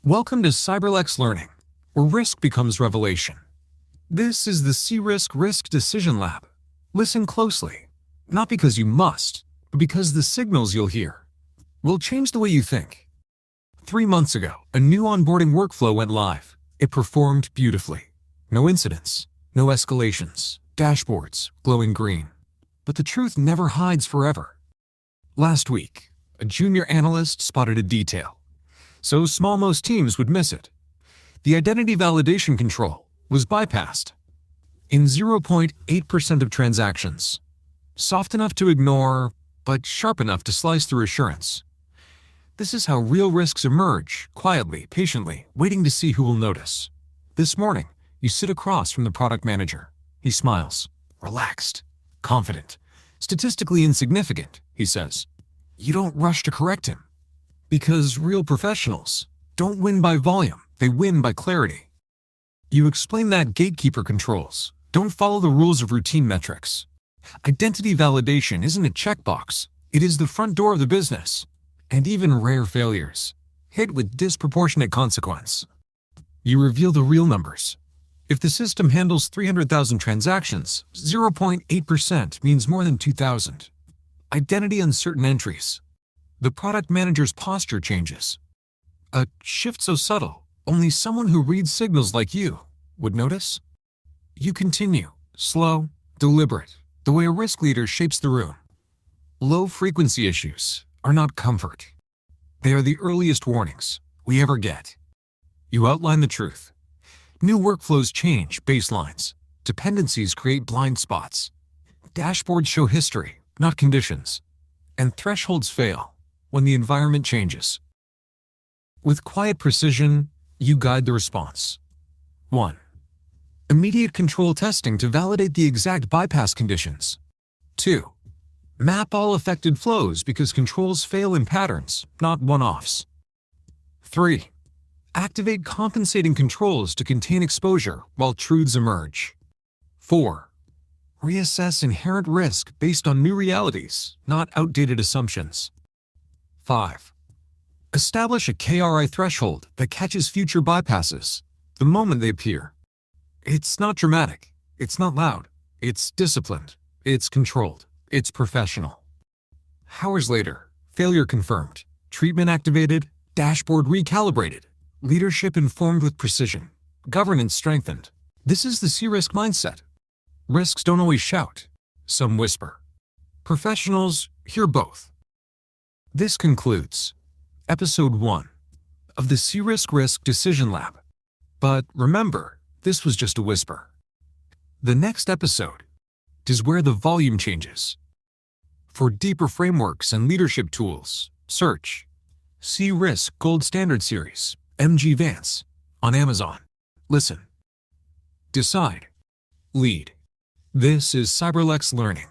Welcome to CyberLex Learning, where risk becomes revelation. This is the CRISC Decision Lab. Listen closely, not because you must, but because the signals you'll hear will change the way you think. 3 months ago, a new onboarding workflow went live. It performed beautifully. No incidents, no escalations, dashboards glowing green. But the truth never hides forever. Last week, a junior analyst spotted a detail. So small most teams would miss it. The identity validation control was bypassed in 0.8% of transactions. Soft enough to ignore, but sharp enough to slice through assurance. This is how real risks emerge, quietly, patiently, waiting to see who will notice. This morning, you sit across from the product manager. He smiles, relaxed, confident, statistically insignificant, he says. You don't rush to correct him. Because real professionals don't win by volume, they win by clarity. You explain that gatekeeper controls don't follow the rules of routine metrics. Identity validation isn't a checkbox, it is the front door of the business. And even rare failures hit with disproportionate consequence. You reveal the real numbers. If the system handles 300,000 transactions, 0.8% means more than 2,000. Identity uncertain entries. The product manager's posture changes. A shift so subtle, only someone who reads signals like you would notice. You continue, slow, deliberate, the way a risk leader shapes the room. Low-frequency issues are not comfort. They are the earliest warnings we ever get. You outline the truth. New workflows change baselines. Dependencies create blind spots. Dashboards show history, not conditions. And thresholds fail when the environment changes. With quiet precision, you guide the response. 1. Immediate control testing to validate the exact bypass conditions. 2. Map all affected flows because controls fail in patterns, not one-offs. 3. Activate compensating controls to contain exposure while truths emerge. 4. Reassess inherent risk based on new realities, not outdated assumptions. 5. Establish a KRI threshold that catches future bypasses the moment they appear. It's not dramatic, it's not loud, it's disciplined, it's controlled, it's professional. Hours later, failure confirmed, treatment activated, dashboard recalibrated, leadership informed with precision, governance strengthened. This is the CRISC mindset. Risks don't always shout, some whisper. Professionals hear both. This concludes Episode 1 of the CRISC Decision Lab. But remember, this was just a whisper. The next episode is where the volume changes. For deeper frameworks and leadership tools, search CRISC Gold Standard Series, MG Vance, on Amazon. Listen. Decide. Lead. This is CyberLex Learning.